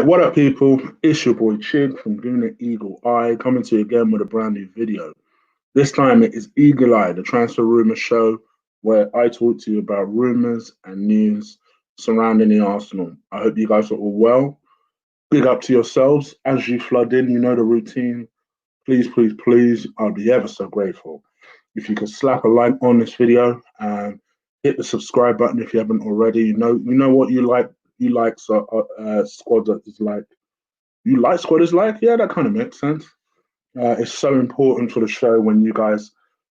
what up, people? It's your boy Chig from Guna Eagle Eye coming to you again with a brand new video. This time it is Eagle Eye, the transfer rumor show, where I talk to you about rumors and news surrounding the Arsenal. I hope you guys are all well. Big up to yourselves as you flood in. You know the routine. Please, please, please, I'll be ever so grateful if you could slap a like on this video and hit the subscribe button if you haven't already. You know what you like. You like squad that is like. You like squad is like. Yeah, that kind of makes sense. It's so important for the show when you guys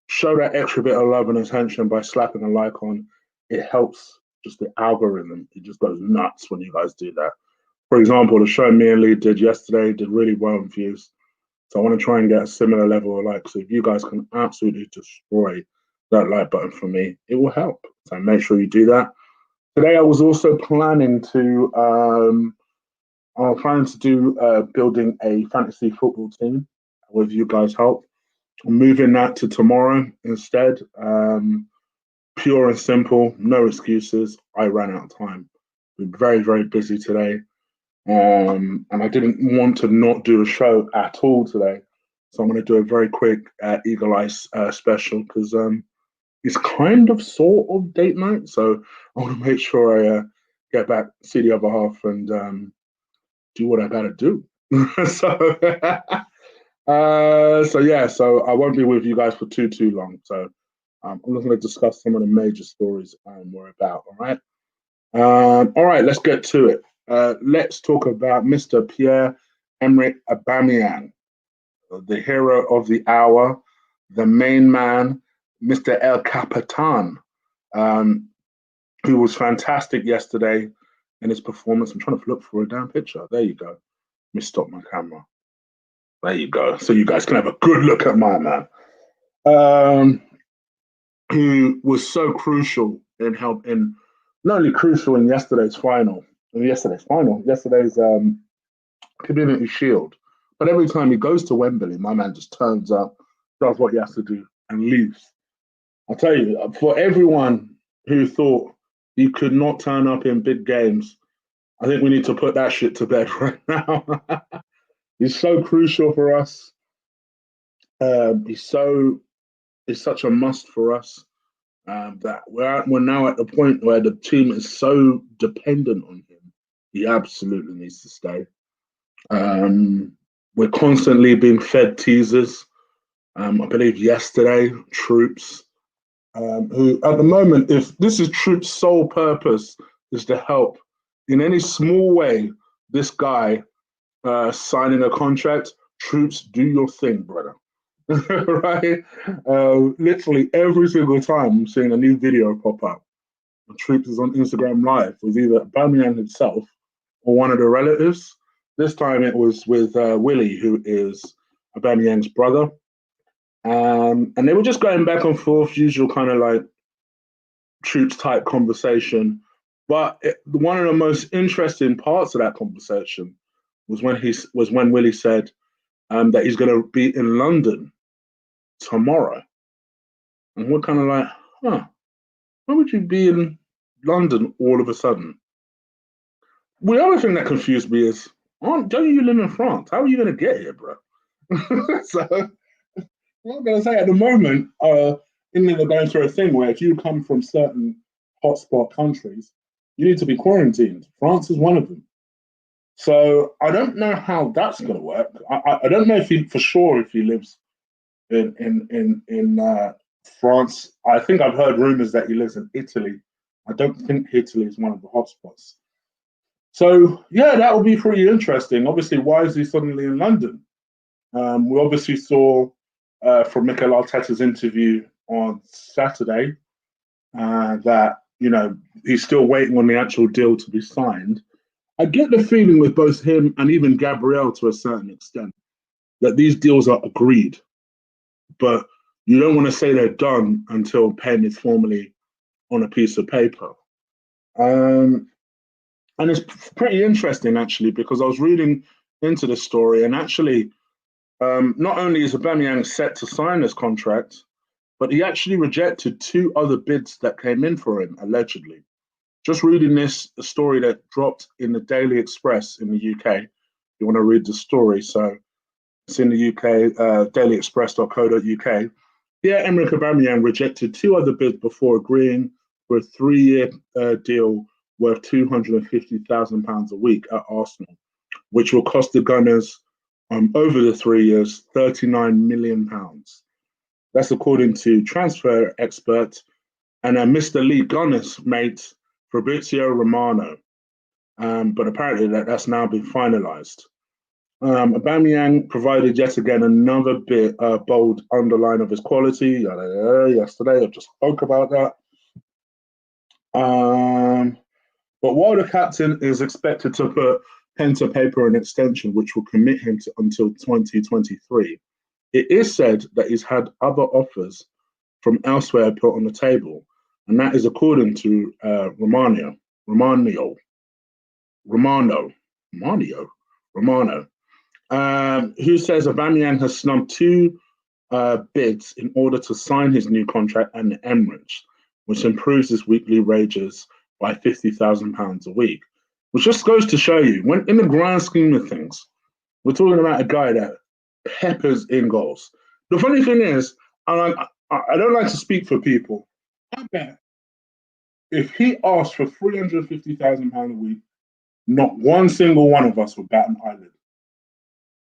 show that extra bit of love and attention by slapping a like on. It helps just the algorithm. It just goes nuts when you guys do that. For example, the show me and Lee did yesterday did really well in views. So I want to try and get a similar level of likes. So if you guys can absolutely destroy that like button for me, it will help. So make sure you do that. Today I was also planning to building a fantasy football team with you guys' help. I'm moving that to tomorrow instead. Pure and simple, no excuses. I ran out of time. We're very, very busy today. And I didn't want to not do a show at all today. So I'm going to do a very quick Eagle Eye special because it's kind of sort of date night. So I want to make sure I get back, see the other half, and do what I got to do. So so I won't be with you guys for too long. So I'm just going to discuss some of the major stories we're about. All right. All right, let's get to it. Let's talk about Mr. Pierre-Emerick Aubameyang, the hero of the hour, the main man, Mr. El Capitan, who was fantastic yesterday in his performance. I'm trying to look for a damn picture. There you go. Let me stop my camera. There you go. So you guys can have a good look at my man. Who was so crucial in not only crucial in yesterday's Community Shield. But every time he goes to Wembley, my man just turns up, does what he has to do, and leaves. I'll tell you, for everyone who thought he could not turn up in big games, I think we need to put that shit to bed right now. He's so crucial for us. He's such a must for us that we're now at the point where the team is so dependent on him. He absolutely needs to stay. We're constantly being fed teasers. I believe yesterday, Troops, who at the moment, if this is Troops' sole purpose, is to help in any small way this guy signing a contract. Troops, do your thing, brother. Right? Literally every single time I'm seeing a new video pop up. Troops is on Instagram Live with either Aubameyang himself or one of the relatives. This time it was with Willie, who is Aubameyang's brother. And they were just going back and forth, usual kind of like Troops type conversation. But one of the most interesting parts of that conversation was when Willie said that he's going to be in London tomorrow. And we're kind of like, why would you be in London all of a sudden? Well, the other thing that confused me is, don't you live in France? How are you going to get here, bro? So, what I'm going to say, at the moment, England are going through a thing where if you come from certain hotspot countries, you need to be quarantined. France is one of them. So I don't know how that's going to work. I don't know if he lives in France. I think I've heard rumors that he lives in Italy. I don't think Italy is one of the hotspots. So yeah, that will be pretty interesting. Obviously, why is he suddenly in London? We obviously saw from Mikel Arteta's interview on Saturday that he's still waiting on the actual deal to be signed. I get the feeling with both him and even Gabriel to a certain extent that these deals are agreed, but you don't want to say they're done until pen is formally on a piece of paper. And it's pretty interesting, actually, because I was reading into the story, and actually, not only is Aubameyang set to sign this contract, but he actually rejected 2 other bids that came in for him, allegedly, Just reading this story that dropped in the Daily Express in the UK. You want to read the story, so it's in the UK, dailyexpress.co.uk. Pierre-Emerick Aubameyang rejected 2 other bids before agreeing for a 3-year deal worth £250,000 a week at Arsenal, which will cost the Gunners over the 3 years £39 million. That's according to transfer expert and Mr. Lee Gunners mate Fabrizio Romano. But apparently that's now been finalised. Aubameyang provided yet again another bold underline of his quality. Yesterday, I just spoke about that. But while the captain is expected to put pen to paper an extension which will commit him until 2023, it is said that he's had other offers from elsewhere put on the table, and that is according to Romano, who says Aubameyang has snubbed 2 bids in order to sign his new contract at the Emirates, which improves his weekly wages by £50,000 a week. Which just goes to show you, when in the grand scheme of things, we're talking about a guy that peppers in goals. The funny thing is, I don't like to speak for people. I bet if he asked for £350,000 a week, not one single one of us would bat an eyelid.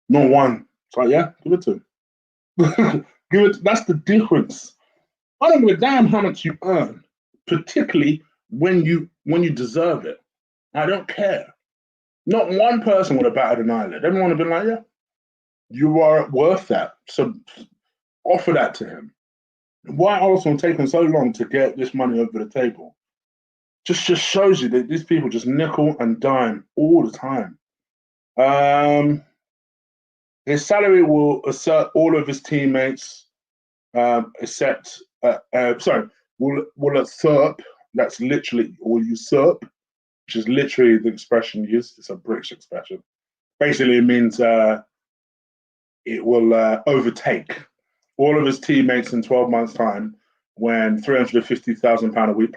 Not one. It's like, yeah, give it to him. That's the difference. I don't give a damn how much you earn, particularly when you deserve it. I don't care. Not one person would have batted an eyelid. Everyone would have been like, yeah, you are worth that. So offer that to him. Why Arsenal taking so long to get this money over the table? Just shows you that these people just nickel and dime all the time. His salary will assert all of his teammates, will usurp. That's literally, or usurp, which is literally the expression used. It's a British expression. Basically, it means it will overtake all of his teammates in 12 months' time when £350,000 a week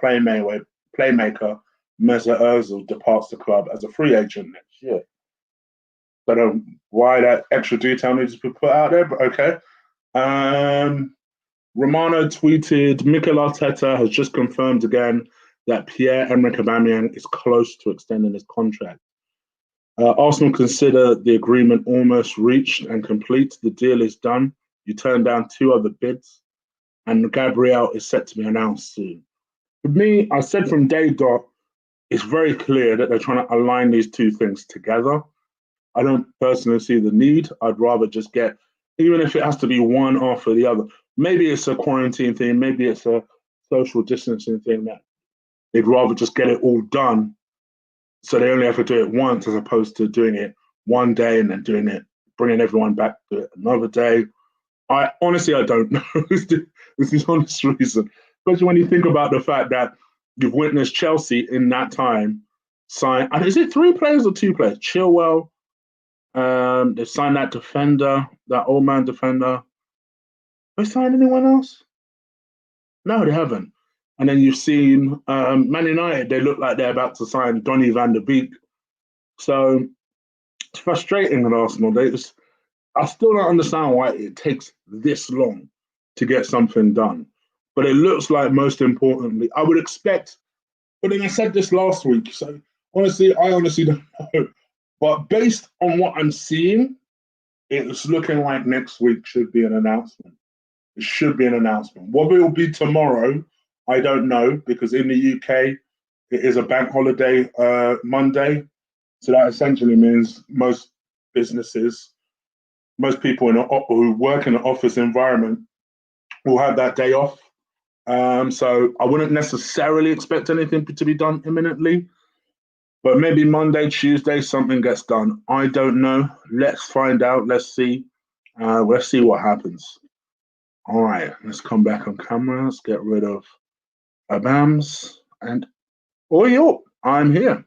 playmaker Mesut Ozil departs the club as a free agent next year. I don't know why that extra detail needs to be put out there, but okay. Romano tweeted, Mikel Arteta has just confirmed again that Pierre-Emerick Aubameyang is close to extending his contract. Arsenal consider the agreement almost reached and complete. The deal is done. You turned down 2 other bids, and Gabriel is set to be announced soon. For me, I said from day dot, it's very clear that they're trying to align these 2 things together. I don't personally see the need. I'd rather just get, even if it has to be one after the other. Maybe it's a quarantine thing. Maybe it's a social distancing thing that they'd rather just get it all done, so they only have to do it once as opposed to doing it one day and then bringing everyone back to it another day. I honestly don't know. It's the honest reason, especially when you think about the fact that you've witnessed Chelsea in that time sign. And is it 3 players or 2 players? Chilwell. They've signed that defender, that old man defender. Have they signed anyone else? No, they haven't. And then you've seen Man United, they look like they're about to sign Donny van der Beek. So it's frustrating with Arsenal. I still don't understand why it takes this long to get something done. But it looks like, most importantly, I would expect, but then I said this last week, so honestly, I honestly don't know. But based on what I'm seeing, it's looking like next week should be an announcement. It should be an announcement. Whether it will be tomorrow, I don't know, because in the UK, it is a bank holiday Monday. So that essentially means most businesses, most people who work in an office environment will have that day off. So I wouldn't necessarily expect anything to be done imminently. But maybe Monday, Tuesday, something gets done. I don't know. Let's find out. Let's see. Let's see what happens. All right, let's come back on camera. Let's get rid of Abams and Oyo. I'm here.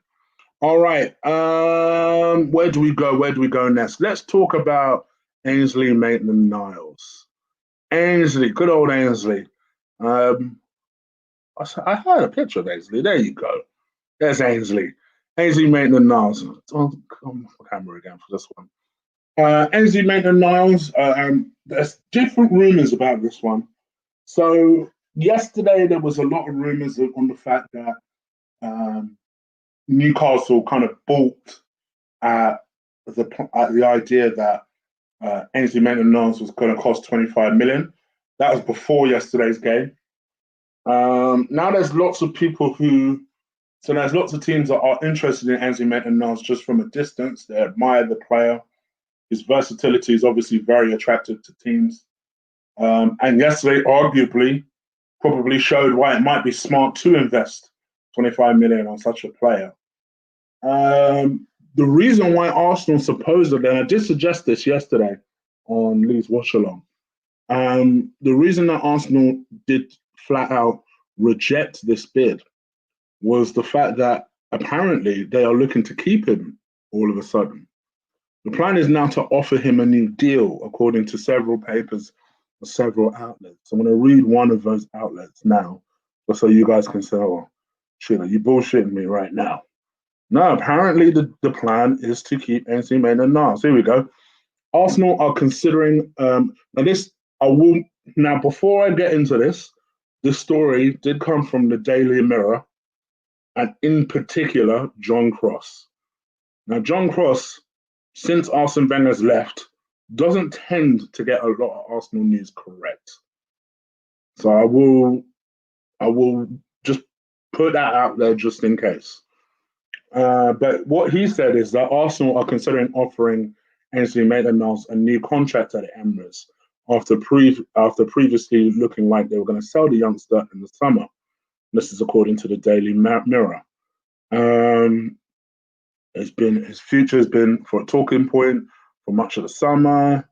All right. Where do we go? Where do we go next? Let's talk about Ainsley Maitland-Niles. Ainsley, good old Ainsley. I had a picture of Ainsley. There you go. There's Ainsley. Ainsley Maitland-Niles. Oh, come on camera again for this one. Ainsley Maitland-Niles. There's different rumours about this one. So yesterday there was a lot of rumours on the fact that Newcastle kind of balked at the idea that Ainsley Maitland-Niles was going to cost 25 million. That was before yesterday's game. Now there's lots of people there's lots of teams that are interested in Ainsley Maitland-Niles just from a distance. They admire the player. His versatility is obviously very attractive to teams. And yesterday, arguably, probably showed why it might be smart to invest 25 million on such a player. The reason why Arsenal supposedly, and I did suggest this yesterday on Lee's Watch Along, the reason that Arsenal did flat out reject this bid was the fact that apparently they are looking to keep him all of a sudden. The plan is now to offer him a new deal, according to several papers or several outlets. I'm going to read one of those outlets now, just so you guys can say, oh, shit, are you bullshitting me right now? No, apparently the plan is to keep Ainsley Maitland-Niles. Here we go. Arsenal are considering, now before I get into this story did come from the Daily Mirror, and in particular, John Cross. Now, John Cross, since Arsene Wenger's left, doesn't tend to get a lot of Arsenal news correct. So I will just put that out there just in case. But what he said is that Arsenal are considering offering Ainsley Maitland-Niles a new contract at the Emirates after previously looking like they were going to sell the youngster in the summer. This is according to the Daily Mirror. His future has been for a talking point for much of the summer,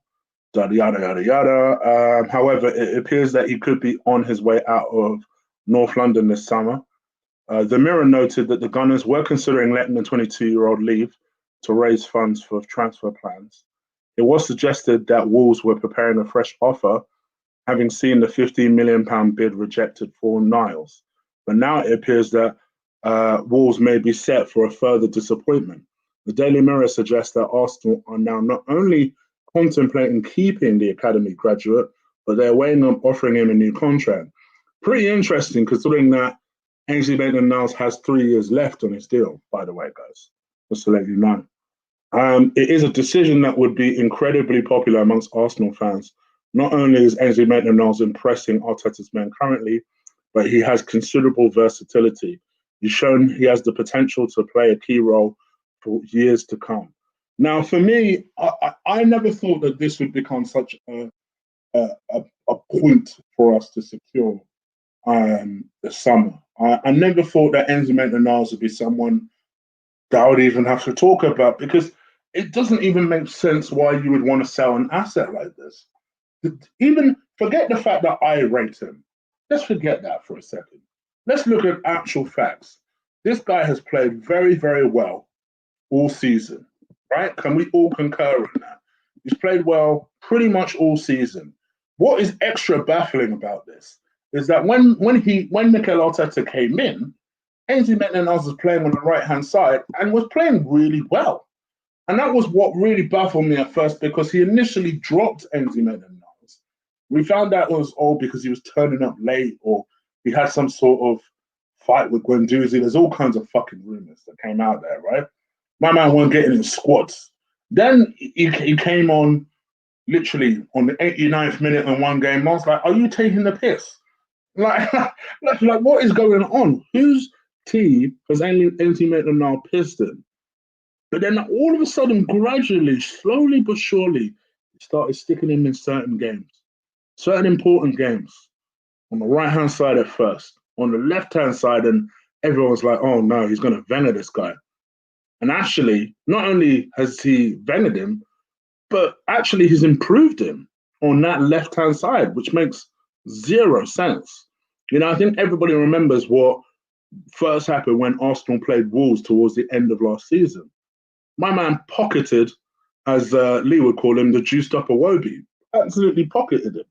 yada, yada, yada, yada. However, it appears that he could be on his way out of North London this summer. The Mirror noted that the Gunners were considering letting the 22-year-old leave to raise funds for transfer plans. It was suggested that Wolves were preparing a fresh offer, having seen the £15 million bid rejected for Niles. But now it appears that Wolves may be set for a further disappointment. The Daily Mirror suggests that Arsenal are now not only contemplating keeping the academy graduate, but they're weighing on offering him a new contract. Pretty interesting, considering that Ainsley Maitland-Niles has 3 years left on his deal, by the way, guys, just to let you know. It is a decision that would be incredibly popular amongst Arsenal fans. Not only is Ainsley Maitland-Niles impressing Arteta's men currently, but he has considerable versatility. He's shown he has the potential to play a key role for years to come. Now, for me, I never thought that this would become such a point for us to secure the summer. I never thought that Ainsley Maitland-Niles would be someone that I would even have to talk about, because it doesn't even make sense why you would want to sell an asset like this. Even forget the fact that I rate him. Let's forget that for a second. Let's look at actual facts. This guy has played very, very well all season, right? Can we all concur on that? He's played well pretty much all season. What is extra baffling about this is that when Mikel Arteta came in, Ainsley Maitland-Niles was playing on the right-hand side and was playing really well. And that was what really baffled me at first, because he initially dropped Ainsley Maitland-Niles. We found out it was all because he was turning up late, or he had some sort of fight with Guendouzi. There's all kinds of fucking rumours that came out there, right? My man wasn't getting in squads. Then he came on literally on the 89th minute in one game. I was like, are you taking the piss? Like what is going on? Whose tea has Ainsley Maitland-Niles pissed in? But then all of a sudden, gradually, slowly but surely, started sticking him in certain games, certain important games. On the right-hand side at first, on the left-hand side, and everyone's like, oh no, he's going to Wenger this guy. And actually, not only has he Wengered him, but actually he's improved him on that left-hand side, which makes zero sense. You know, I think everybody remembers what first happened when Arsenal played Wolves towards the end of last season. My man pocketed, as Lee would call him, the juiced up Iwobi. Absolutely pocketed him.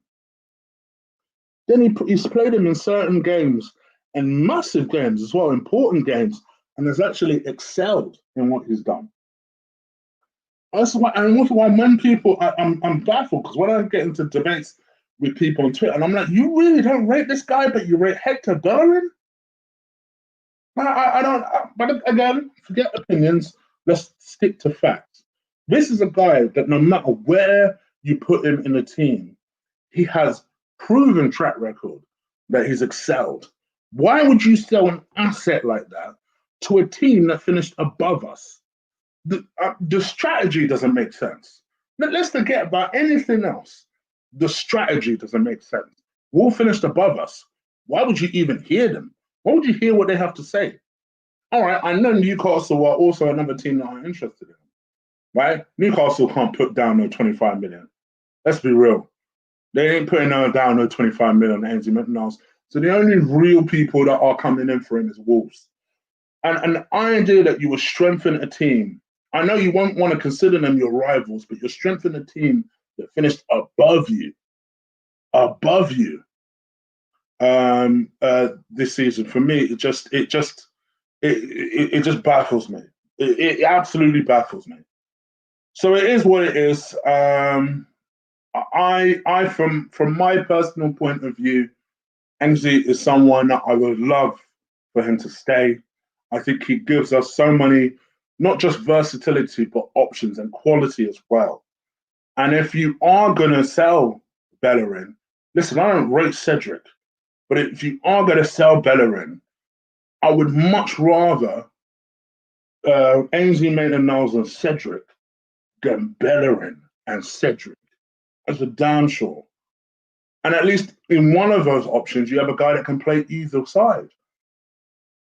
Then he's played him in certain games, and massive games as well, important games, and has actually excelled in what he's done. That's why, and also why when people, I'm baffled because when I get into debates with people on Twitter, and I'm like, you really don't rate this guy, but you rate Hector Bellerin? I don't. But again, forget opinions. Let's stick to facts. This is a guy that no matter where you put him in a team, he has proven track record that he's excelled. Why would you sell an asset like that to a team that finished above us? The strategy doesn't make sense. Let's forget about anything else. The strategy doesn't make sense. Wolves finished above us. Why would you even hear them? Why would you hear what they have to say? All right, I know Newcastle are also another team that I'm interested in, right? Newcastle can't put down no 25 million. Let's be real. They ain't putting down no 25 million on Emi Martinez. So the only real people that are coming in for him is Wolves. And the idea that you will strengthen a team, I know you won't want to consider them your rivals, but you're strengthening a team that finished above you this season. For me, it just baffles me. It absolutely baffles me. So it is what it is. I from my personal point of view, Enzi is someone that I would love for him to stay. I think he gives us so many, not just versatility, but options and quality as well. And if you are going to sell Bellerin, listen, I don't rate Cedric, but if you are going to sell Bellerin, I would much rather Ainsley Maitland-Niles and Cedric than Bellerin and Cedric as a damn sure. And at least in one of those options, you have a guy that can play either side.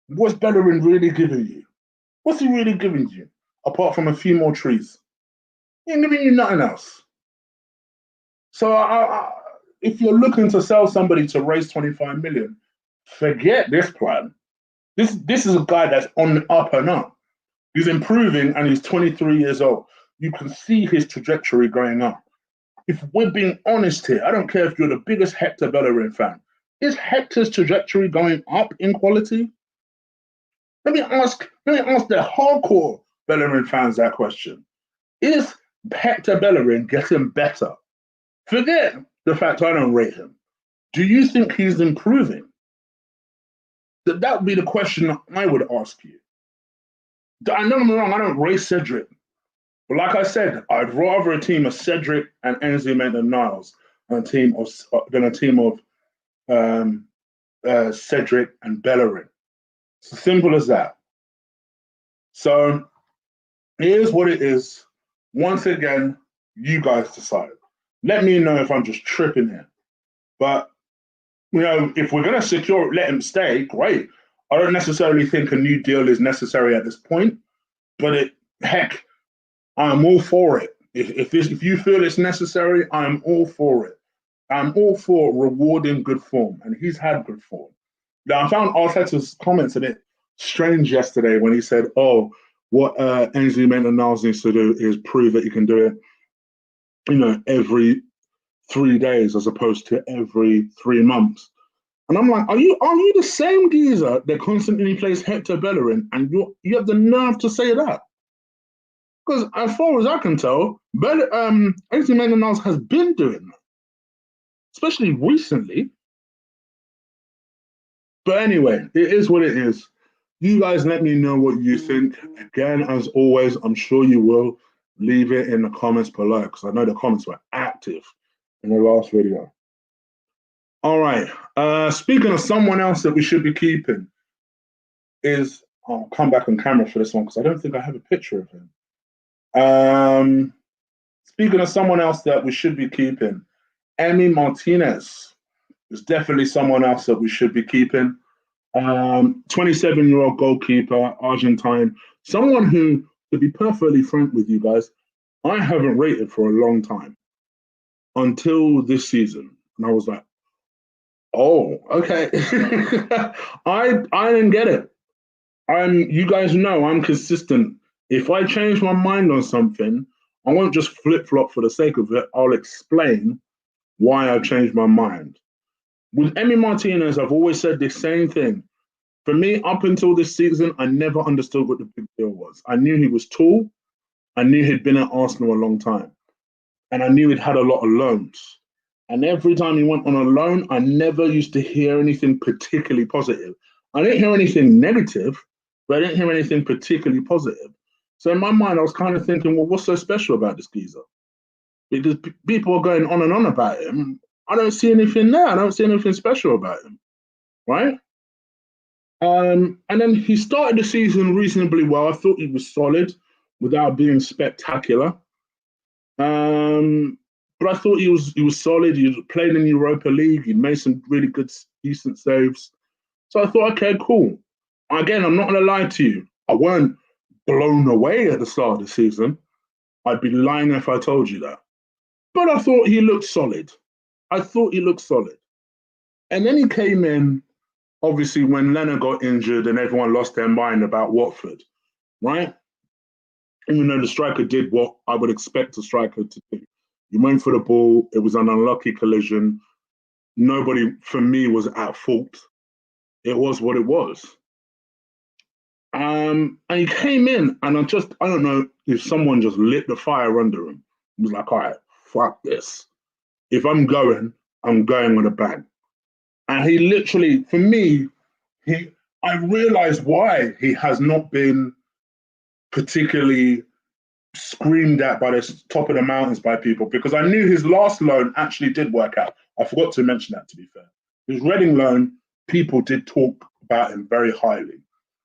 What's Bellerin really giving you? What's he really giving you? Apart from a few more trees. He ain't giving you nothing else. So if you're looking to sell somebody to raise 25 million, forget this plan. This is a guy that's on the up and up. He's improving and he's 23 years old. You can see his trajectory going up. If we're being honest here, I don't care if you're the biggest Hector Bellerin fan. Is Hector's trajectory going up in quality? Let me ask the hardcore Bellerin fans that question. Is Hector Bellerin getting better? Forget the fact I don't rate him. Do you think he's improving? That would be the question I would ask you. I know I'm wrong, I don't rate Cedric. But like I said, I'd rather a team of Cedric and Ainsley Maitland-Niles than a team of Cedric and Bellerin. It's as simple as that. So here's what it is. Once again, you guys decide. Let me know if I'm just tripping here. But, if we're going to secure it, let him stay, great. I don't necessarily think a new deal is necessary at this point. But heck, I'm all for it. If you feel it's necessary, I'm all for it. I'm all for rewarding good form, and he's had good form. Now, I found Arteta's comments a bit strange yesterday when he said, "Oh, what Ainsley Maitland-Niles needs to do is prove that he can do it, every 3 days as opposed to every 3 months." And I'm like, are you the same geezer that constantly plays Hector Bellerin, and you have the nerve to say that? Because as far as I can tell, Ainsley Maitland-Niles has been doing that, especially recently. But anyway, it is what it is. You guys let me know what you think. Again, as always, I'm sure you will. Leave it in the comments below, because I know the comments were active in the last video. All right. Speaking of someone else that we should be keeping I'll come back on camera for this one because I don't think I have a picture of him. Speaking of someone else that we should be keeping, Emi Martinez is definitely someone else that we should be keeping. 27-year-old goalkeeper, Argentine, someone who, to be perfectly frank with you guys, I haven't rated for a long time until this season. And I was like, oh, okay. I didn't get it. You guys know I'm consistent. If I change my mind on something, I won't just flip-flop for the sake of it. I'll explain why I changed my mind. With Emi Martinez, I've always said the same thing. For me, up until this season, I never understood what the big deal was. I knew he was tall. I knew he'd been at Arsenal a long time. And I knew he'd had a lot of loans. And every time he went on a loan, I never used to hear anything particularly positive. I didn't hear anything negative, but I didn't hear anything particularly positive. So in my mind, I was kind of thinking, well, what's so special about this geezer? Because people are going on and on about him. I don't see anything there. I don't see anything special about him, right? And then he started the season reasonably well. I thought he was solid without being spectacular. But I thought he was solid. He was playing in the Europa League. He made some really good, decent saves. So I thought, okay, cool. Again, I'm not going to lie to you. I weren't blown away at the start of the season. I'd be lying if I told you that. But I thought he looked solid. I thought he looked solid. And then he came in, obviously, when Leonard got injured and everyone lost their mind about Watford, right? Even though the striker did what I would expect a striker to do. He went for the ball. It was an unlucky collision. Nobody, for me, was at fault. It was what it was. And he came in, and I don't know if someone just lit the fire under him. He was like, all right, fuck this. If I'm going with a bang. And he literally, for me, I realized why he has not been particularly screamed at by the top of the mountains by people, because I knew his last loan actually did work out. I forgot to mention that, to be fair. His Reading loan, people did talk about him very highly.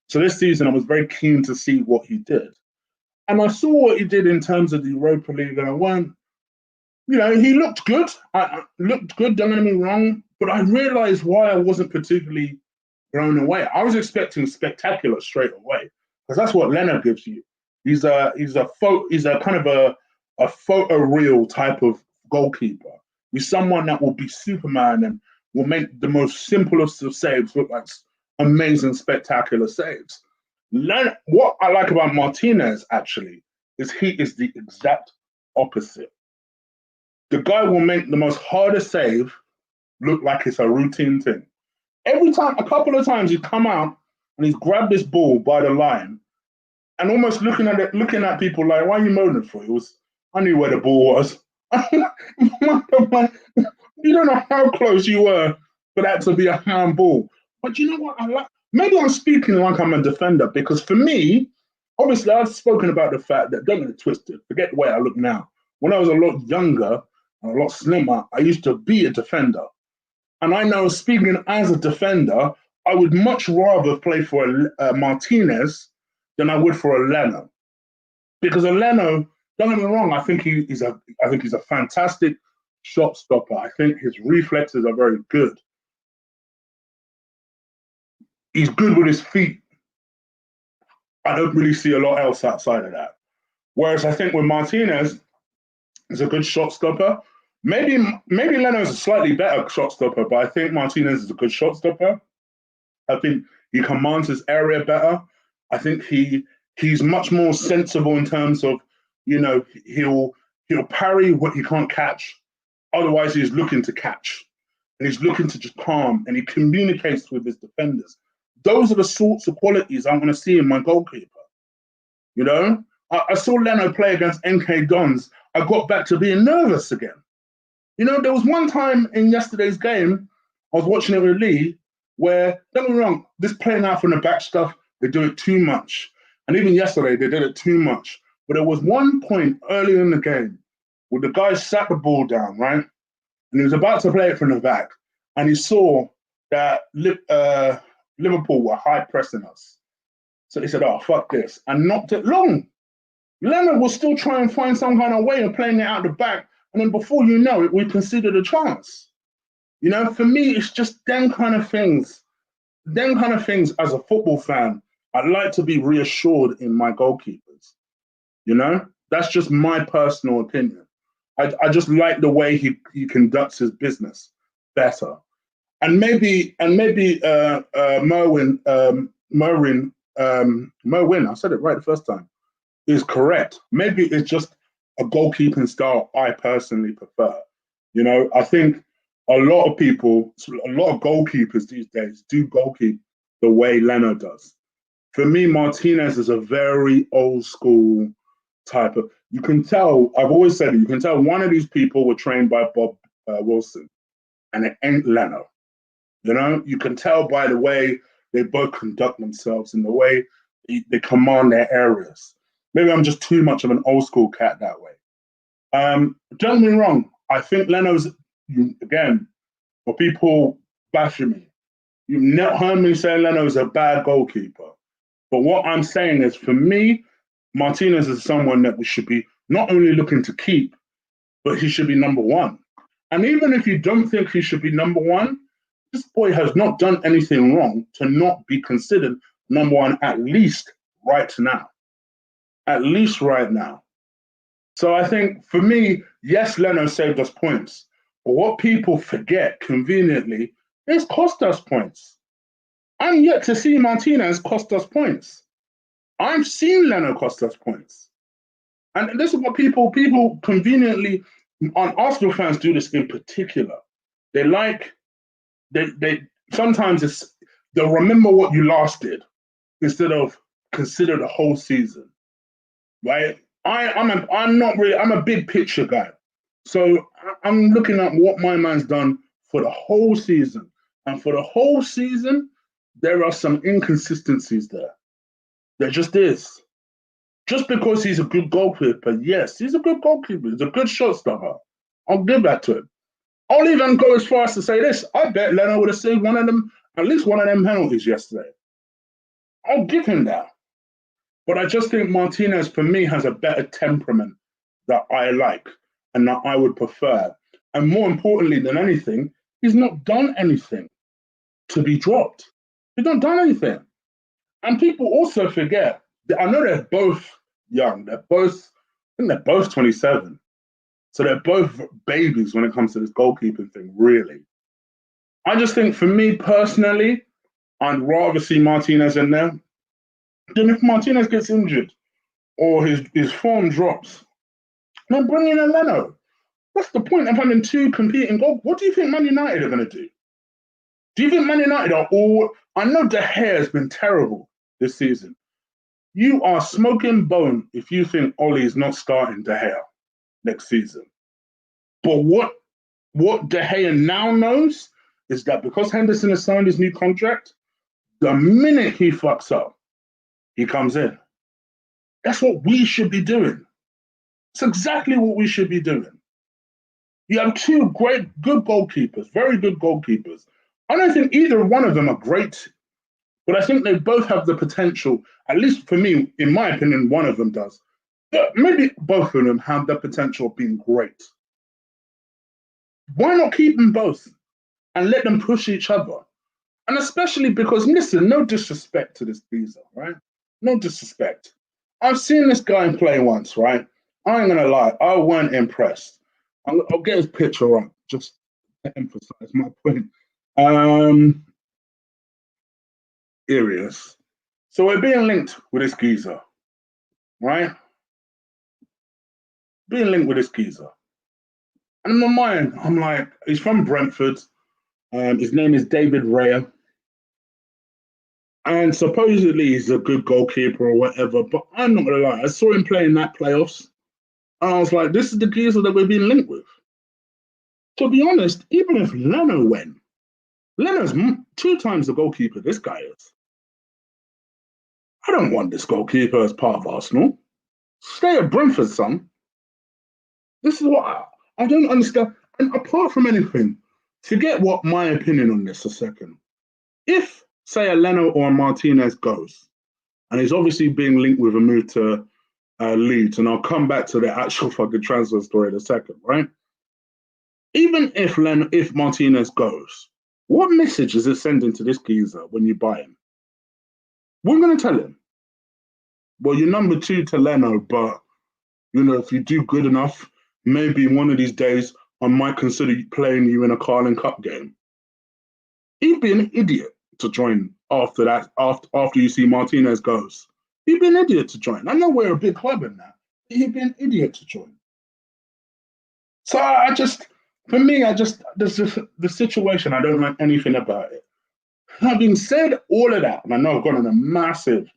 So this season, I was very keen to see what he did. And I saw what he did in terms of the Europa League, and I went, he looked good. Looked good, don't get me wrong, but I realized why I wasn't particularly blown away. I was expecting spectacular straight away, because that's what Leonard gives you. He's a kind of a photo real type of goalkeeper. He's someone that will be Superman and will make the most simplest of saves look like amazing, spectacular saves. What I like about Martinez, actually, is he is the exact opposite. The guy will make the most hardest save look like it's a routine thing. Every time, a couple of times, he's come out and he's grabbed this ball by the line and almost looking at people like, why are you moaning for? I knew where the ball was. You don't know how close you were for that to be a handball. But you know what? Maybe I'm speaking like I'm a defender, because for me, obviously, I've spoken about the fact that, don't get it twisted, forget the way I look now. When I was a lot younger and a lot slimmer, I used to be a defender. And I know, speaking as a defender, I would much rather play for a Martinez than I would for a Leno. Because a Leno, don't get me wrong, I think he's a fantastic shot stopper. I think his reflexes are very good. He's good with his feet. I don't really see a lot else outside of that. Whereas I think with Martinez, he's a good shot stopper. Maybe Leno is a slightly better shot stopper, but I think Martinez is a good shot stopper. I think he commands his area better. I think he's much more sensible in terms of, he'll parry what he can't catch. Otherwise, he's looking to catch. And he's looking to just calm, and he communicates with his defenders. Those are the sorts of qualities I want to see in my goalkeeper. I saw Leno play against NK Dons. I got back to being nervous again. There was one time in yesterday's game, I was watching it with Lee, where, don't get me wrong, this playing out from the back stuff, they do it too much. And even yesterday, they did it too much. But there was one point early in the game where the guy sat the ball down, right? And he was about to play it from the back. And he saw that Liverpool were high pressing us. So he said, oh, fuck this. And knocked it long. Leonard will still try and find some kind of way of playing it out the back. And then before you know it, we considered a chance. For me, it's just them kind of things. Them kind of things as a football fan, I'd like to be reassured in my goalkeepers. That's just my personal opinion. I just like the way he conducts his business better. And maybe Merwin, I said it right the first time, is correct. Maybe it's just a goalkeeping style I personally prefer. I think a lot of goalkeepers these days do goalkeep the way Leno does. For me, Martinez is a very old school type of. You can tell. I've always said it. You can tell one of these people were trained by Bob Wilson, and it ain't Leno. You know, you can tell by the way they both conduct themselves and the way they command their areas. Maybe I'm just too much of an old school cat that way. Don't get me wrong. I think Leno's, again, for people bashing me, you've not heard me say Leno's a bad goalkeeper. But what I'm saying is, for me, Martinez is someone that we should be not only looking to keep, but he should be number one. And even if you don't think he should be number one, this boy has not done anything wrong to not be considered number one, at least right now. At least right now. So I think for me, yes, Leno saved us points. But what people forget conveniently is cost us points. I'm yet to see Martinez cost us points. I've seen Leno cost us points. And this is what people conveniently, on Arsenal fans do this in particular. They sometimes they'll remember what you last did instead of consider the whole season, right? I'm a big picture guy, so I'm looking at what my man's done for the whole season, and for the whole season, there are some inconsistencies there. There just is. Just because he's a good goalkeeper, yes, he's a good goalkeeper. He's a good shot stopper. I'll give that to him. I'll even go as far as to say this. I bet Leno would have saved at least one of them penalties yesterday. I'll give him that. But I just think Martinez, for me, has a better temperament that I like and that I would prefer. And more importantly than anything, he's not done anything to be dropped. He's not done anything. And people also forget that I know they're both young. I think they're both 27. So they're both babies when it comes to this goalkeeping thing, really. I just think for me personally, I'd rather see Martinez in there than if Martinez gets injured or his form drops. Then bring in a Leno. What's the point of having two competing goals? What do you think Man United are going to do? Do you think Man United are all... I know De Gea has been terrible this season. You are smoking bone if you think Ole is not starting De Gea next season. But what De Gea now knows is that because Henderson has signed his new contract, the minute he fucks up, he comes in. That's what we should be doing. It's exactly what we should be doing. You have two good goalkeepers, very good goalkeepers. I don't think either one of them are great, but I think they both have the potential, at least for me, in my opinion, one of them does. But maybe both of them have the potential of being great. Why not keep them both and let them push each other? And especially because, listen, no disrespect to this geezer, right? No disrespect. I've seen this guy play once, right? I ain't gonna lie, I weren't impressed. I'll get his picture up just to emphasize my point. Here he is. So we're being linked with this geezer, right? Being linked with this geezer. And in my mind, I'm like, he's from Brentford. His name is David Raya. And supposedly he's a good goalkeeper or whatever, but I'm not gonna lie, I saw him play in that playoffs, and I was like, this is the geezer that we're being linked with. To be honest, even if Leno went, Leno's 2 times the goalkeeper this guy is. I don't want this goalkeeper as part of Arsenal. Stay at Brentford, son. This is what I don't understand. And apart from anything, forget what my opinion on this a second. If, say, a Leno or a Martinez goes, and he's obviously being linked with a move to Leeds, and I'll come back to the actual fucking transfer story in a second, right? Even if Martinez goes, what message is it sending to this geezer when you buy him? We're going to tell him, well, you're number 2 to Leno, but, you know, if you do good enough, maybe one of these days I might consider playing you in a Carling Cup game. He'd be an idiot to join after that, after you see Martinez goes. He'd be an idiot to join. I know we're a big club in that. He'd be an idiot to join. So the situation, I don't like anything about it. Having said all of that, and I know I've gone on a massive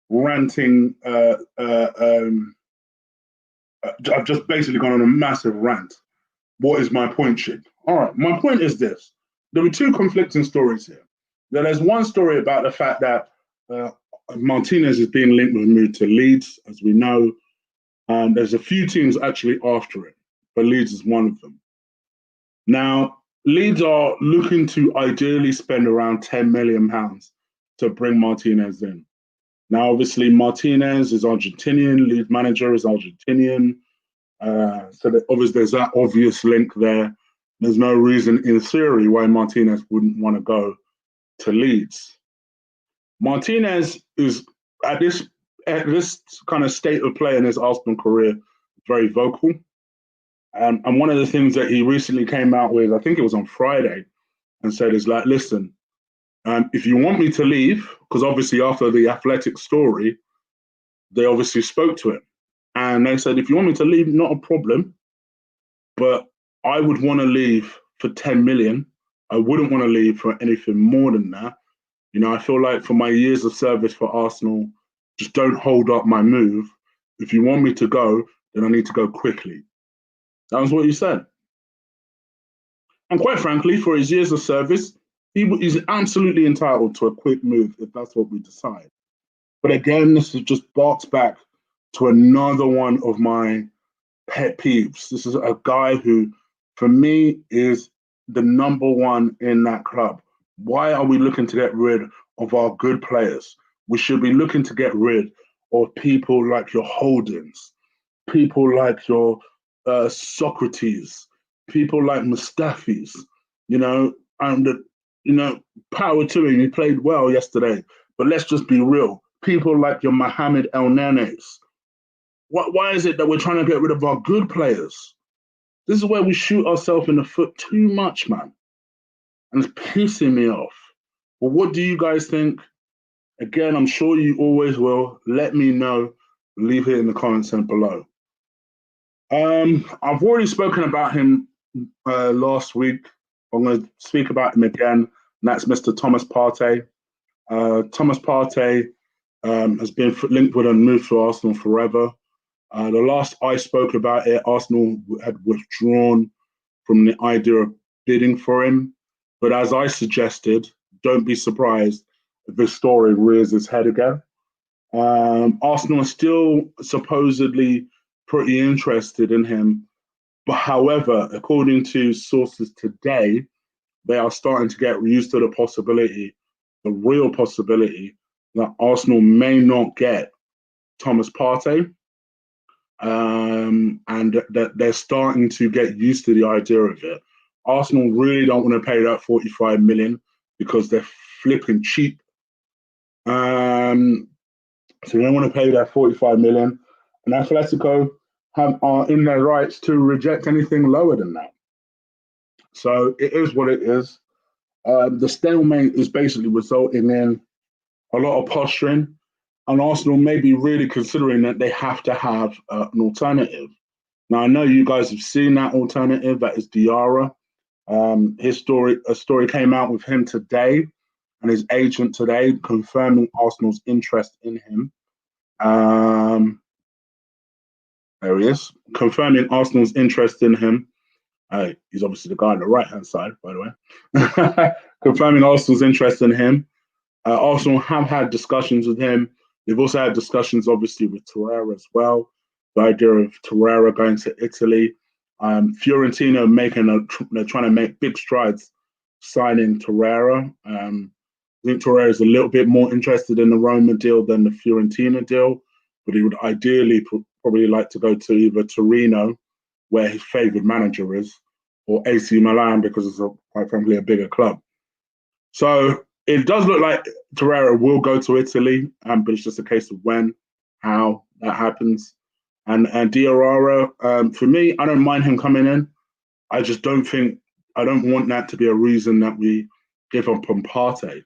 ranting, I've just basically gone on a massive rant. What is my point, Shid? All right, my point is this. There were two conflicting stories here. There's one story about the fact that Martinez is being linked with a move to Leeds, as we know. There's a few teams actually after it, but Leeds is one of them. Now, Leeds are looking to ideally spend around £10 million to bring Martinez in. Now, obviously, Martinez is Argentinian, Leeds manager is Argentinian. So that obviously there's that obvious link there. There's no reason in theory why Martinez wouldn't want to go to Leeds. Martinez is at this kind of state of play in his Arsenal career very vocal. And one of the things that he recently came out with, I think it was on Friday, and said is like, listen, if you want me to leave, because obviously after the Athletic story, they obviously spoke to him. And they said, if you want me to leave, not a problem. But I would want to leave for 10 million. I wouldn't want to leave for anything more than that. You know, I feel like for my years of service for Arsenal, just don't hold up my move. If you want me to go, then I need to go quickly. That was what he said. And quite frankly, for his years of service, he's absolutely entitled to a quick move if that's what we decide. But again, this is just barks back to another one of my pet peeves. This is a guy who, for me, is the number one in that club. Why are we looking to get rid of our good players? We should be looking to get rid of people like your Holdings, people like your Socrates, people like Mustafis, and power to him. He played well yesterday, but let's just be real. People like your Mohamed El Nenes. Why is it that we're trying to get rid of our good players? This is where we shoot ourselves in the foot too much, man. And it's pissing me off. But what do you guys think? Again, I'm sure you always will. Let me know. Leave it in the comments below. I've already spoken about him last week. I'm going to speak about him again, and that's Mr. Thomas Partey. Thomas Partey has been linked with a move to Arsenal forever. The last I spoke about it, Arsenal had withdrawn from the idea of bidding for him. But as I suggested, don't be surprised if this story rears its head again. Arsenal are still supposedly pretty interested in him. But however, according to sources today, they are starting to get used to the possibility, the real possibility, that Arsenal may not get Thomas Partey. And that they're starting to get used to the idea of it. Arsenal really don't want to pay that 45 million because they're flipping cheap. So they don't want to pay that 45 million. And Atletico are in their rights to reject anything lower than that. So it is what it is. The stalemate is basically resulting in a lot of posturing. And Arsenal may be really considering that they have to have an alternative. Now, I know you guys have seen that alternative, that is Diarra. A story came out with him today and his agent today confirming Arsenal's interest in him. There he is, confirming Arsenal's interest in him. He's obviously the guy on the right-hand side, by the way. Confirming Arsenal's interest in him. Arsenal have had discussions with him. They've also had discussions, obviously, with Torreira as well. The idea of Torreira going to Italy. Fiorentina they're trying to make big strides signing Torreira. I think Torreira is a little bit more interested in the Roma deal than the Fiorentina deal, but he would ideally probably like to go to either Torino, where his favoured manager is, or AC Milan because it's quite frankly a bigger club. So it does look like Torreira will go to Italy, but it's just a case of when, how that happens. And Diarra, for me, I don't mind him coming in. I don't want that to be a reason that we give up on Partey.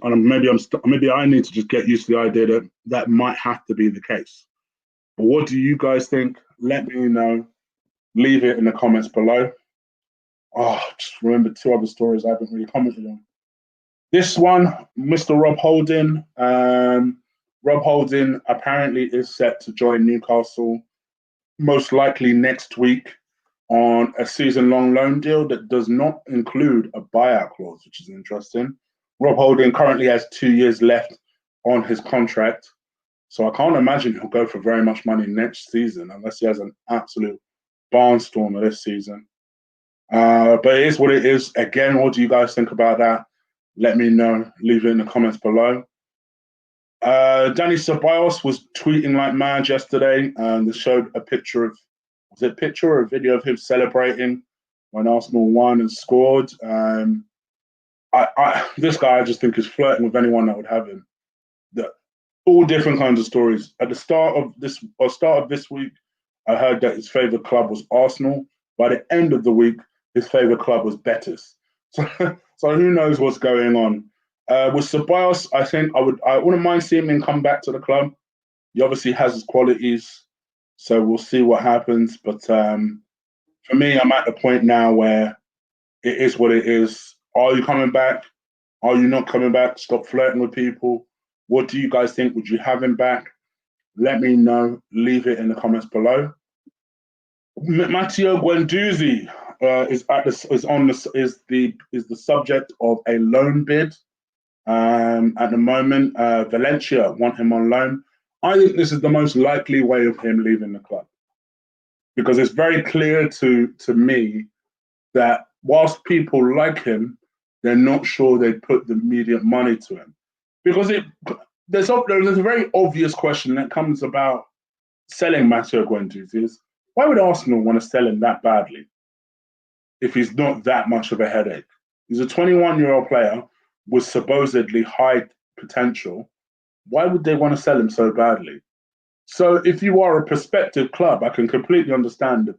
And maybe I need to just get used to the idea that that might have to be the case. But what do you guys think? Let me know. Leave it in the comments below. Oh, just remember two other stories I haven't really commented on. This one, Mr. Rob Holding. Rob Holding apparently is set to join Newcastle most likely next week on a season-long loan deal that does not include a buyout clause, which is interesting. Rob Holding currently has 2 years left on his contract, so I can't imagine he'll go for very much money next season unless he has an absolute barnstormer this season. But it is what it is. Again, what do you guys think about that? Let me know. Leave it in the comments below. Danny Ceballos was tweeting like mad yesterday, and they showed a picture of, was it a picture or a video of him celebrating when Arsenal won and scored? This guy I just think is flirting with anyone that would have him. All different kinds of stories. At the start of this week, I heard that his favorite club was Arsenal. By the end of the week, his favorite club was Betis. So who knows what's going on? With Ceballos, I think I wouldn't mind seeing him come back to the club. He obviously has his qualities, so we'll see what happens. But for me, I'm at the point now where it is what it is. Are you coming back? Are you not coming back? Stop flirting with people. What do you guys think? Would you have him back? Let me know. Leave it in the comments below. Matteo Guendouzi is the subject of a loan bid. At the moment, Valencia want him on loan. I think this is the most likely way of him leaving the club, because it's very clear to me that whilst people like him, they're not sure they put the immediate money to him, because there's a very obvious question that comes about selling Matteo Guendouzi is, why would Arsenal want to sell him that badly if he's not that much of a headache? He's a 21-year-old player with supposedly high potential. Why would they want to sell him so badly? So if you are a prospective club, I can completely understand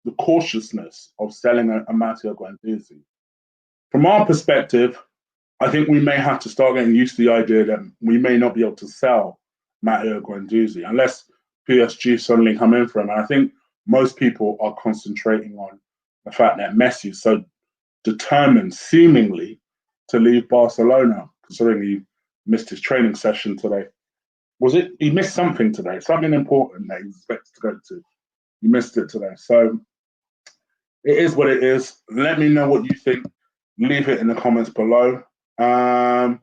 the cautiousness of selling a Matteo Guendouzi. From our perspective, I think we may have to start getting used to the idea that we may not be able to sell Matteo Guendouzi unless PSG suddenly come in for him. And I think most people are concentrating on the fact that Messi is so determined, seemingly, to leave Barcelona, considering he missed his training session today. He missed something today, something important that he was expected to go to. He missed it today. So it is what it is. Let me know what you think. Leave it in the comments below. Houssem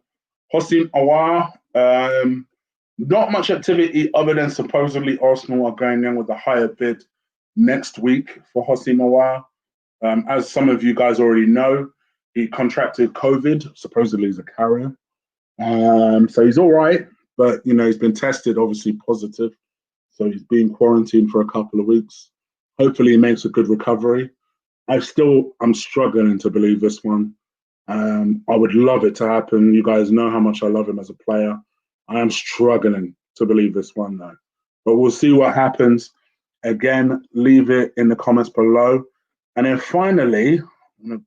Aouar, not much activity other than supposedly Arsenal are going in with a higher bid next week for Houssem Aouar. As some of you guys already know, he contracted COVID. Supposedly he's a carrier. So he's all right, but he's been tested obviously positive. So he's been quarantined for a couple of weeks. Hopefully he makes a good recovery. I'm struggling to believe this one. I would love it to happen. You guys know how much I love him as a player. I am struggling to believe this one though. But we'll see what happens. Again, leave it in the comments below. And then finally, I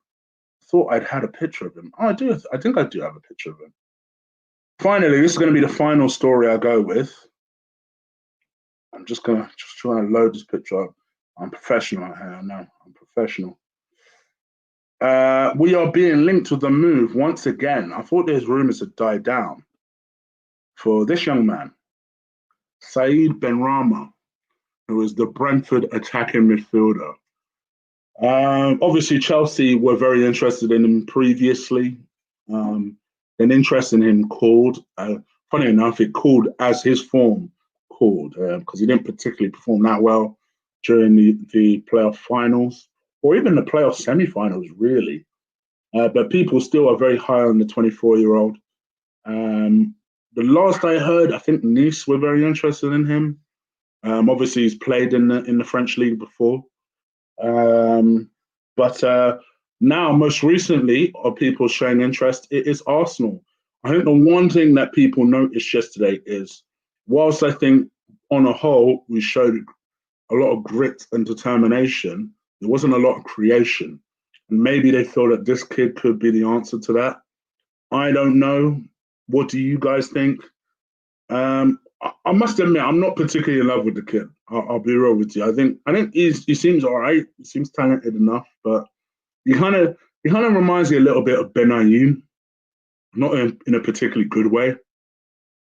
thought I'd had a picture of him. Oh, I do. I think I do have a picture of him. Finally, this is going to be the final story I go with. I'm just trying to load this picture up. I'm professional out here. I know. I'm professional. We are being linked with the move once again. I thought those rumors had died down for this young man, Said Benrahma, who is the Brentford attacking midfielder. Obviously, Chelsea were very interested in him previously. An interest in him cooled. Funny enough, it cooled as his form cooled, because he didn't particularly perform that well during the playoff finals or even the playoff semi-finals, really. But people still are very high on the 24-year-old. The last I heard, I think Nice were very interested in him. Obviously, he's played in the French league before. But now, most recently, are people showing interest? It is Arsenal. I think the one thing that people noticed yesterday is, whilst I think on a whole we showed a lot of grit and determination, there wasn't a lot of creation. And maybe they thought that this kid could be the answer to that. I don't know. What do you guys think? I must admit, I'm not particularly in love with the kid. I'll be real with you. I think he seems all right. He seems talented enough, but he kind of reminds me a little bit of Benayoun. not in a particularly good way.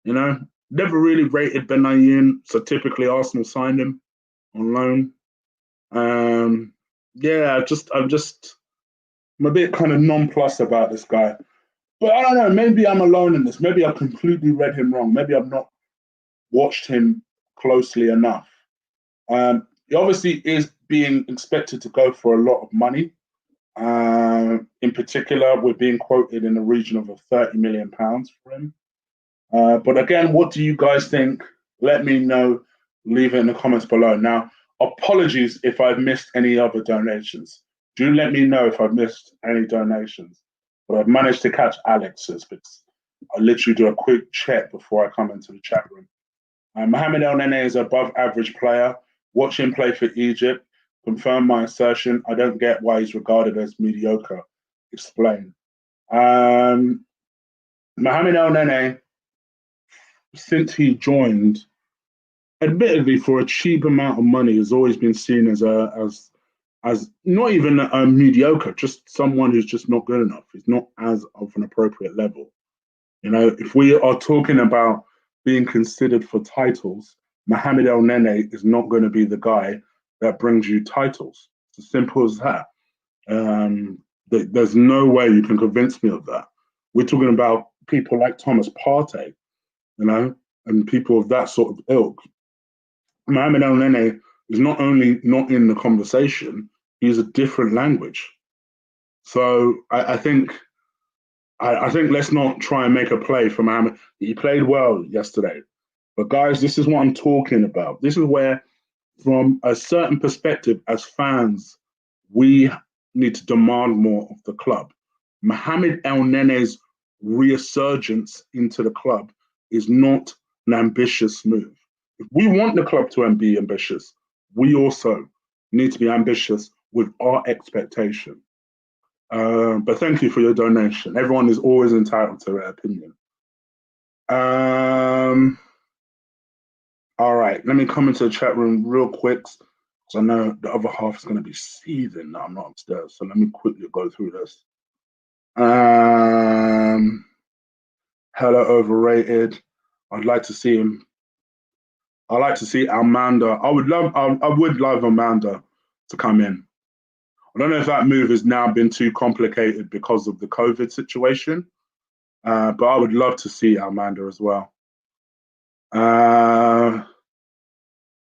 You know, never really rated Benayoun, so typically Arsenal signed him on loan. Yeah, I'm a bit kind of nonplussed about this guy. But I don't know, maybe I'm alone in this. Maybe I've completely read him wrong. Maybe I've not watched him closely enough. He obviously is being expected to go for a lot of money. In particular, we're being quoted in the region of £30 million for him. But again, what do you guys think? Let me know. Leave it in the comments below. Now, apologies if I've missed any other donations. Do let me know if I've missed any donations. But I've managed to catch Alex's because I literally do a quick check before I come into the chat room. Mohamed El Nene is an above average player. Watch him play for Egypt. Confirm my assertion. I don't get why he's regarded as mediocre. Explain. Mohamed El Nene, since he joined, admittedly for a cheap amount of money, has always been seen as not even a mediocre, just someone who's just not good enough. He's not as of an appropriate level. You know, if we are talking about being considered for titles, Mohamed El Nene is not going to be the guy that brings you titles. It's as simple as that. There's no way you can convince me of that. We're talking about people like Thomas Partey, you know, and people of that sort of ilk. Mohamed El Nene is not only not in the conversation, he's a different language. So I think let's not try and make a play for Mohamed. He played well yesterday. But guys, this is what I'm talking about. This is where, from a certain perspective, as fans, we need to demand more of the club. Mohamed El Nene's resurgence into the club is not an ambitious move. If we want the club to be ambitious, we also need to be ambitious with our expectation. But thank you for your donation. Everyone is always entitled to their opinion. All right, let me come into the chat room real quick because I know the other half is going to be seething that I'm not upstairs. So let me quickly go through this. Hello, overrated. I'd like to see him. I'd like to see Amanda. I would love Amanda to come in. I don't know if that move has now been too complicated because of the COVID situation, but I would love to see Amanda as well.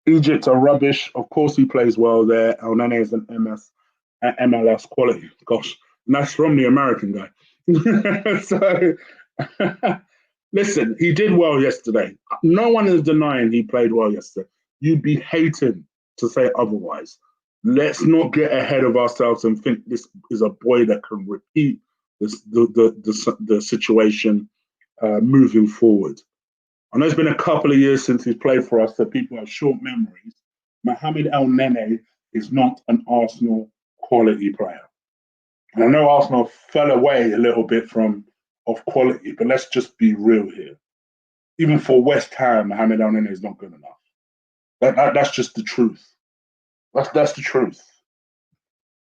Egypt are rubbish. Of course, he plays well there. El Nene is an MLS quality. Gosh, and that's from the American guy. So, listen, he did well yesterday. No one is denying he played well yesterday. You'd be hating to say otherwise. Let's not get ahead of ourselves and think this is a boy that can repeat the situation moving forward. I know it's been a couple of years since he's played for us, so people have short memories. Mohamed El Nene is not an Arsenal quality player. And I know Arsenal fell away a little bit of quality, but let's just be real here. Even for West Ham, Mohamed El Nene is not good enough. That's just the truth. That's the truth.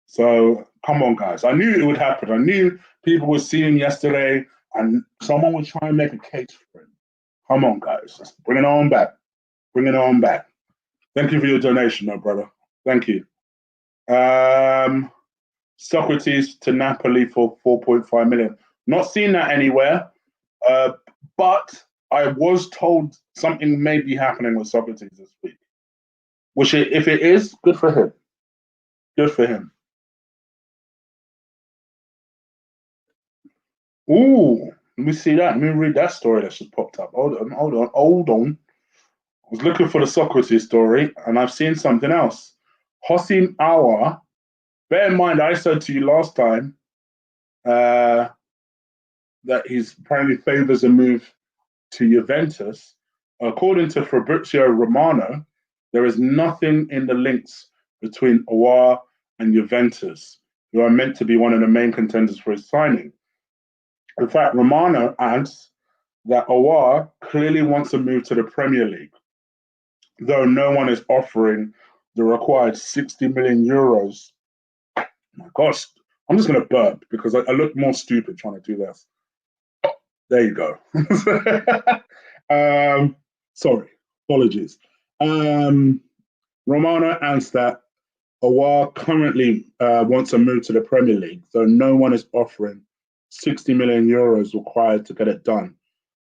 So come on, guys. I knew it would happen. I knew people would see him yesterday and someone would try and make a case for him. Come on, guys. Let's bring it on back. Bring it on back. Thank you for your donation, my brother. Thank you. Socrates to Napoli for 4.5 million. Not seen that anywhere, but I was told something may be happening with Socrates this week. Which, if it is, good for him. Good for him. Ooh, let me see that. Let me read that story that just popped up. Hold on. I was looking for the Socrates story, and I've seen something else. Hossein Aouar. Bear in mind, I said to you last time that he's apparently favours a move to Juventus. According to Fabrizio Romano, there is nothing in the links between Aouar and Juventus, who are meant to be one of the main contenders for his signing. In fact, Romano adds that Aouar clearly wants to move to the Premier League, though no one is offering the required 60 million euros. Oh my gosh, I'm just going to burp because I look more stupid trying to do this. There you go. Sorry, apologies. Romano answered that Aouar currently wants a move to the Premier League, though no one is offering 60 million euros required to get it done.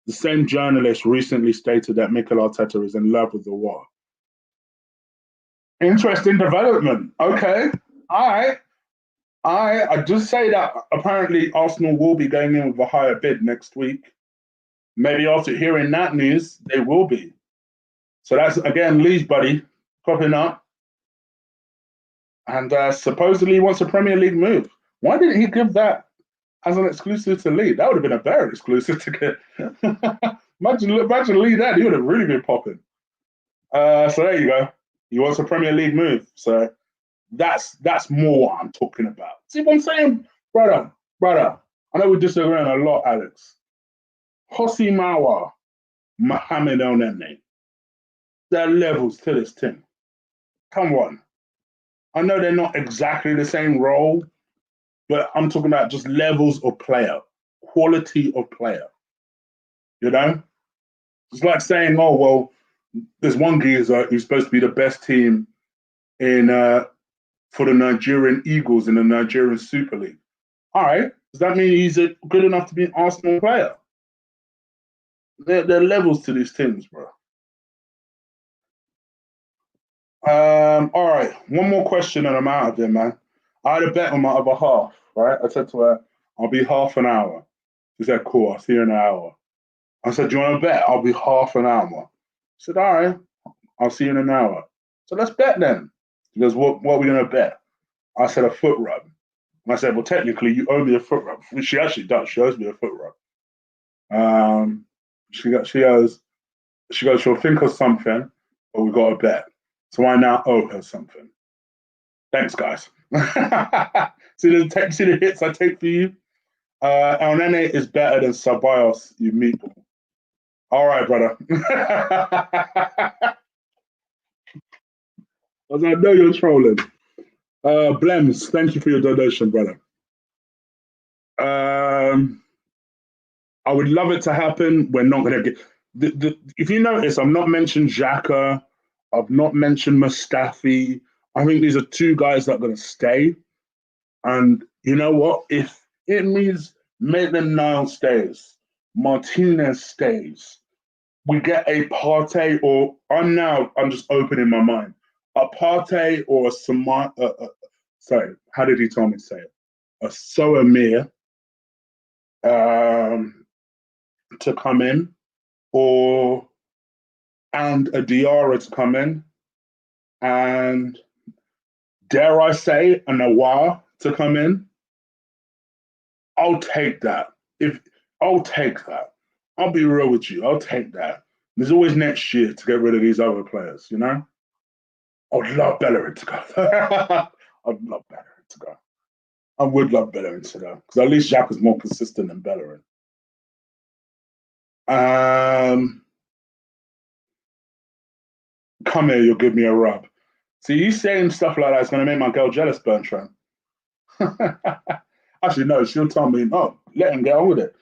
The same journalist recently stated that Mikel Arteta is in love with Aouar. Interesting development. Okay, all right. I just say that apparently Arsenal will be going in with a higher bid next week. Maybe after hearing that news, they will be. So that's again Lee's buddy popping up, and supposedly he wants a Premier League move. Why didn't he give that as an exclusive to Lee? That would have been a better exclusive to get. imagine Lee that, he would have really been popping. So there you go. He wants a Premier League move. So that's more what I'm talking about. See what I'm saying, brother? I know we're disagreeing a lot, Alex. Hossi Mawa, Mohamed El Nene. There are levels to this thing. Come on. I know they're not exactly the same role, but I'm talking about just levels of player, quality of player. You know? It's like saying, oh, well, there's one geezer who's supposed to be the best team in for the Nigerian Eagles in the Nigerian Super League. All right. Does that mean he's good enough to be an Arsenal player? There are levels to these things, bro. All right. One more question and I'm out of here, man. I had a bet on my other half, right? I said to her, I'll be half an hour. She said, cool, I'll see you in an hour. I said, do you want to bet? I'll be half an hour. She said, all right, I'll see you in an hour. So let's bet then. She goes, what are we going to bet? I said, a foot rub. And I said, well, technically, you owe me a foot rub. She actually does. She owes me a foot rub. She goes, she'll think of something, but we got to bet. So I now owe her something. Thanks, guys. see the hits I take for you? El Nene is better than Ceballos, you meatball. All right, brother. As I know you're trolling. Blems, thank you for your donation, brother. I would love it to happen. We're not going to get... if you notice, I've not mentioned Xhaka. I've not mentioned Mustafi. I think these are two guys that are going to stay. And you know what? If it means Maitland-Niles stays, Martinez stays, we get a Partey, or I'm just opening my mind. A Partey or a sorry, how did he tell me to say it? A Soamir to come in, and a Diarra to come in, and dare I say, an Aouar to come in. I'll take that. I'll take that. I'll be real with you. I'll take that. There's always next year to get rid of these other players, you know? I'd love Bellerin to go. I'd love Bellerin to go. I would love Bellerin to go, because at least Jack is more consistent than Bellerin. Come here, you'll give me a rub. See, you saying stuff like that is going to make my girl jealous, Bertrand. Actually, no, she'll tell me, oh, let him get on with it.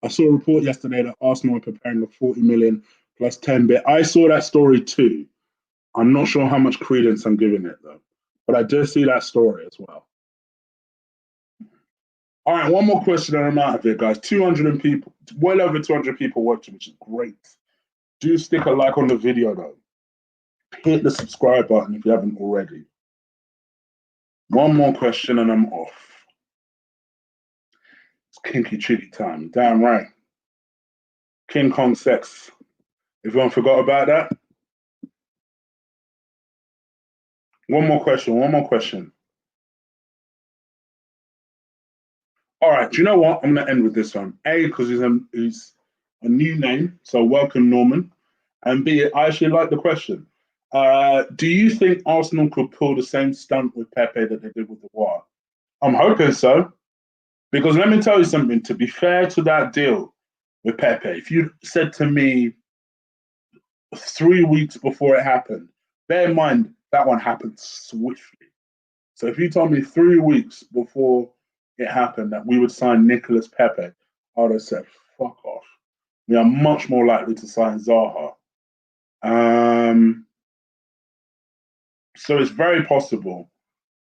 I saw a report yesterday that Arsenal are preparing a 40 million plus 10 bit. I saw that story too. I'm not sure how much credence I'm giving it though, but I did see that story as well. All right, one more question and I'm out of here, guys. 200 people, well over 200 people watching, which is great. Do stick a like on the video though. Hit the subscribe button if you haven't already. One more question and I'm off. It's kinky chitty time. Damn right. King Kong sex. Everyone forgot about that? One more question. All right, do you know what? I'm going to end with this one. A, because he's a new name, so welcome, Norman. And B, I actually like the question. Do you think Arsenal could pull the same stunt with Pepe that they did with the Aouar? I'm hoping so. Because let me tell you something, to be fair to that deal with Pepe, if you said to me 3 weeks before it happened, bear in mind that one happened swiftly. So if you told me 3 weeks before it happened that we would sign Nicolas Pepe, I would have said, fuck off. We are much more likely to sign Zaha. So it's very possible.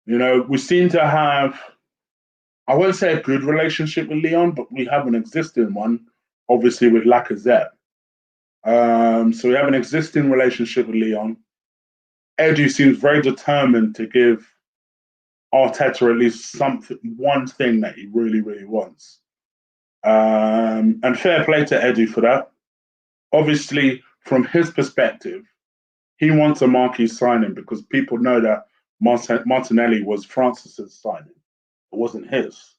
You know, we seem to have, I won't say a good relationship with Leon, but we have an existing one, obviously with Lacazette. So we have an existing relationship with Leon. Eddie seems very determined to give Arteta at least one thing that he really, really wants. And fair play to Eddie for that. Obviously, from his perspective, he wants a marquee signing because people know that Martinelli was Francis's signing. It wasn't his.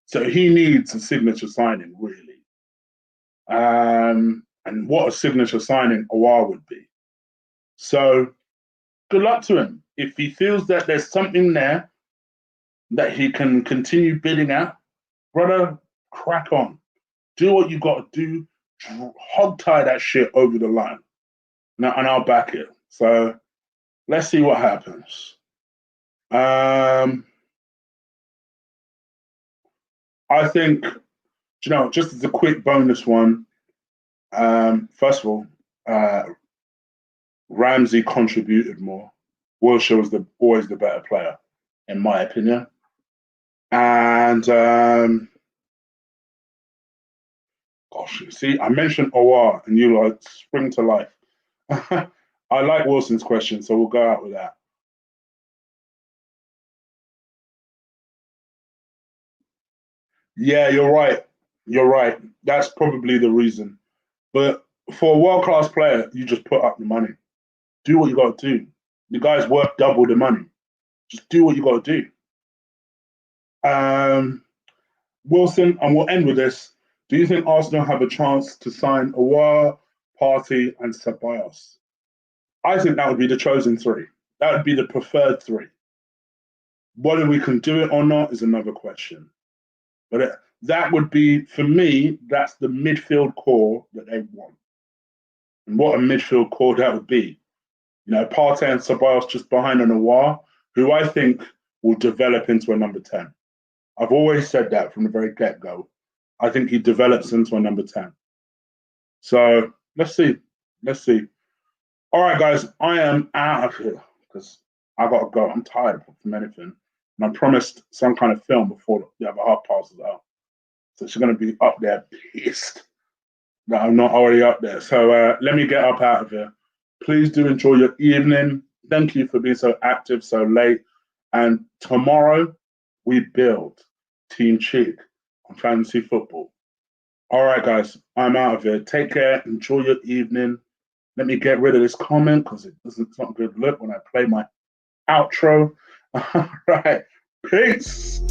So he needs a signature signing, really. And what a signature signing Aouar would be. So good luck to him. If he feels that there's something there that he can continue bidding at, brother, crack on. Do what you got to do. Hog tie that shit over the line. Now, and I'll back it. So let's see what happens. I think, you know, just as a quick bonus one, first of all, Ramsey contributed more. Wilshere was always the better player, in my opinion. And gosh, see, I mentioned Aouar, and you like spring to life. I like Wilson's question, so we'll go out with that. Yeah, you're right. You're right. That's probably the reason. But for a world-class player, you just put up the money. Do what you got to do. The guy's worth double the money. Just do what you got to do. Wilson, and we'll end with this. Do you think Arsenal have a chance to sign Aouar, Partey, and Ceballos? I think that would be the chosen three. That would be the preferred three. Whether we can do it or not is another question. But that would be, for me, that's the midfield core that they want. And what a midfield core that would be. You know, Partey and Ceballos just behind an Aouar, who I think will develop into a number 10. I've always said that from the very get-go. I think he develops into a number 10. So let's see. Let's see. All right, guys, I am out of here because I got to go. I'm tired from anything. And I promised some kind of film before the other half passes out. So she's going to be up there pissed that I'm not already up there. So let me get up out of here. Please do enjoy your evening. Thank you for being so active so late. And tomorrow we build Team Cheek on fantasy football. All right, guys, I'm out of here. Take care. Enjoy your evening. Let me get rid of this comment because it's not a good look when I play my outro. All right. Peace.